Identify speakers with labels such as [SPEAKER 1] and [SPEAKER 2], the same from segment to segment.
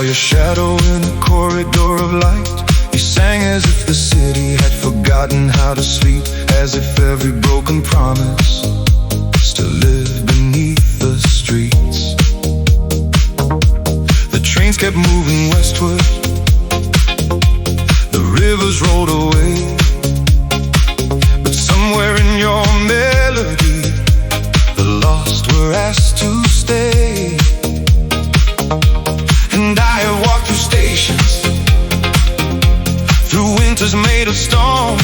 [SPEAKER 1] Your shadow in the corridor of light. You sang as if the city had forgotten how to sleep, as if every broken promise still lived beneath the streets. The trains kept moving westward, the rivers rolled away, but somewhere in your melody the lost were asked to stay. And I have walked through stations, through winters made of stone,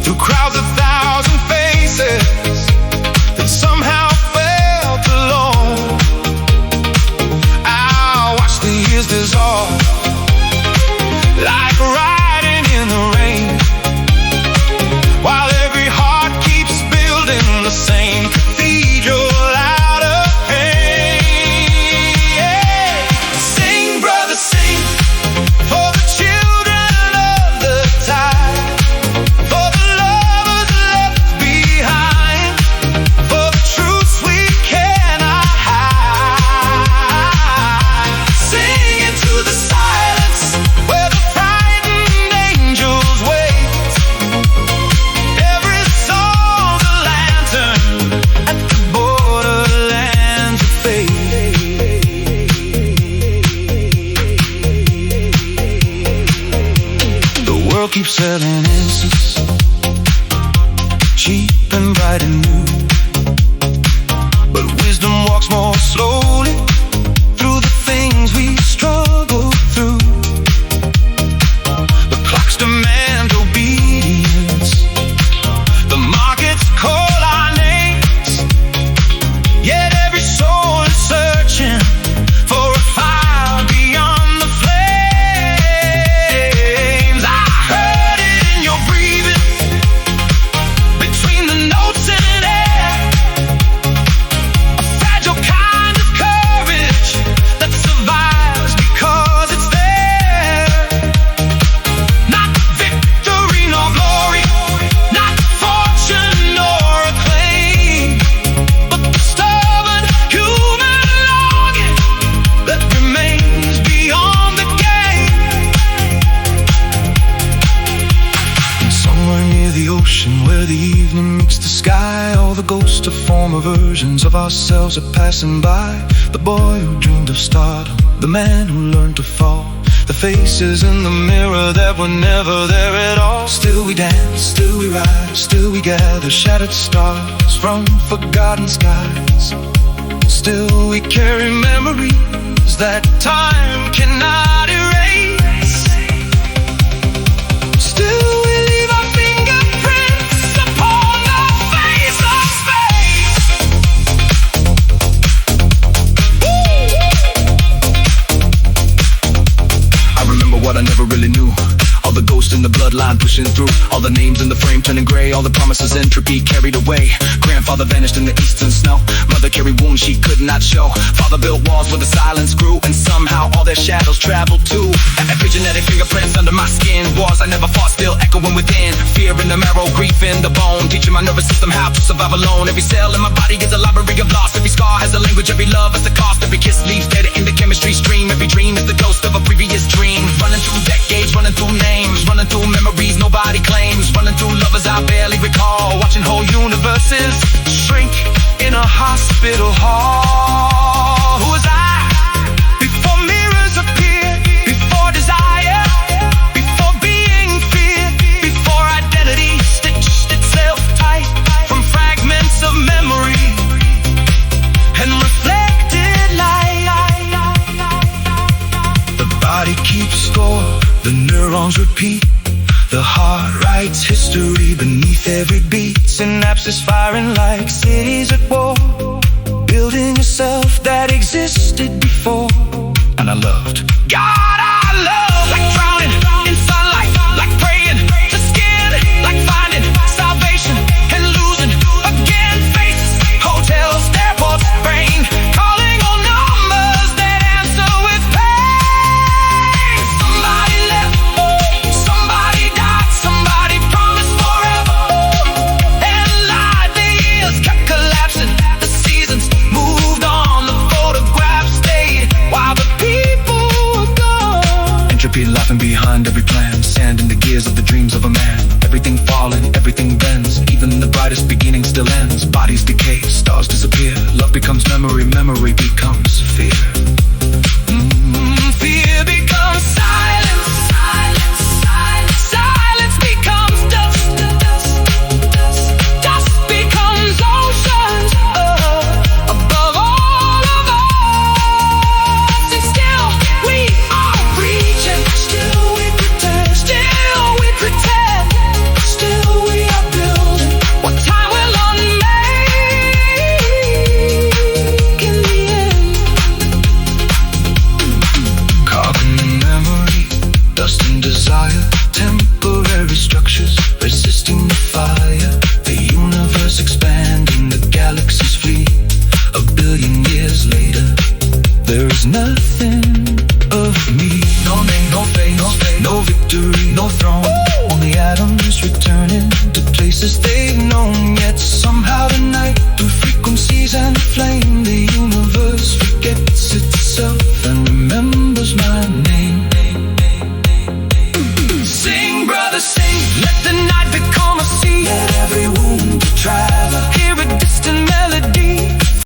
[SPEAKER 1] through crowds of thousand faces that somehow felt alone. I watched the years dissolve like riding in the rain, while every heart keeps building the same cathedral out of pain. Sing for the children of the tide, for the lovers left behind, for the truths we cannot hide. Sing into the silence where the frightened angels wait. Every song's a lantern at the borderlands of fate. The world keeps selling incense, cheap and bright and new, but wisdom walks more slowly through the things we struggle through. The clocks demand obedience, the markets call our names, yet every soul is searching for a fire beyond the flames. I heard it in your breathing, between the notes in air, a fragile kind of courage that survives because it's there. Not victory nor glory, not fortune nor acclaim, but the stubborn human longing that remains beyond the game. And somewhere near the ocean, where the evening meets the sky, all the ghosts of former versions of ourselves are passing by. The boy who dreamed of stardom, the man who learned to fall, the faces in the mirror that were never there at all. Still we dance, still we rise, still we gather shattered stars from forgotten skies. Still we carry memories that time cannot erase. Still we leave our fingerprints upon the face of space. I remember what I never really knew, all the ghosts in the bloodline pushing through, all the names in the frame turning gray, all the promises entropy carried away. Grandfather vanished in the eastern snow, mother carried wounds she could not show, father built walls where the silence grew, and somehow all their shadows traveled too. Epigenetic fingerprints under my skin, wars I never fought still echoing within, fear in the marrow, grief in the bone, teaching my nervous system how to survive alone. Every cell in my body is a library of loss, every scar has a language, every love has a cost, every kiss leaves dead in the chemistry stream, every dream is the ghost of a previous dream. Running through decades, running through names, running through memories nobody claims, running through lovers I barely recall, watching whole universes shrink in a hospital hall. Who was I before mirrors appeared, before desire, before being feared, before identity stitched itself tight from fragments of memory and reflected light. The body keeps score, the neurons repeat, the heart writes history beneath every beat. Synapses firing like cities at war, building yourself that loved. God I love, like drowning in sunlight, like praying to skin, like finding salvation and losing again. Faces, hotels, airports, rain, calling all numbers that answer with pain. Somebody left, somebody died, somebody promised forever and lied. The years kept collapsing, the seasons moved on, the photographs stayed while the people were gone. Entropy laughing behind every plan, sand in the gears of the dreams of a man. Everything falling, everything bends, even the brightest beginning still ends. Bodies decay, stars disappear, love becomes memory, memory becomes fear. Fear becomes silence, silence, silence, silence becomes dust, dust, dust, dust becomes oceans above all of us. And still we are reaching, still we pretend, still we pretend, still we are building what time will unmake in the end. Carbon memory, dust and desire, temporary structures resisting the fire. The universe expanding, the galaxies flee. A billion years later, there is nothing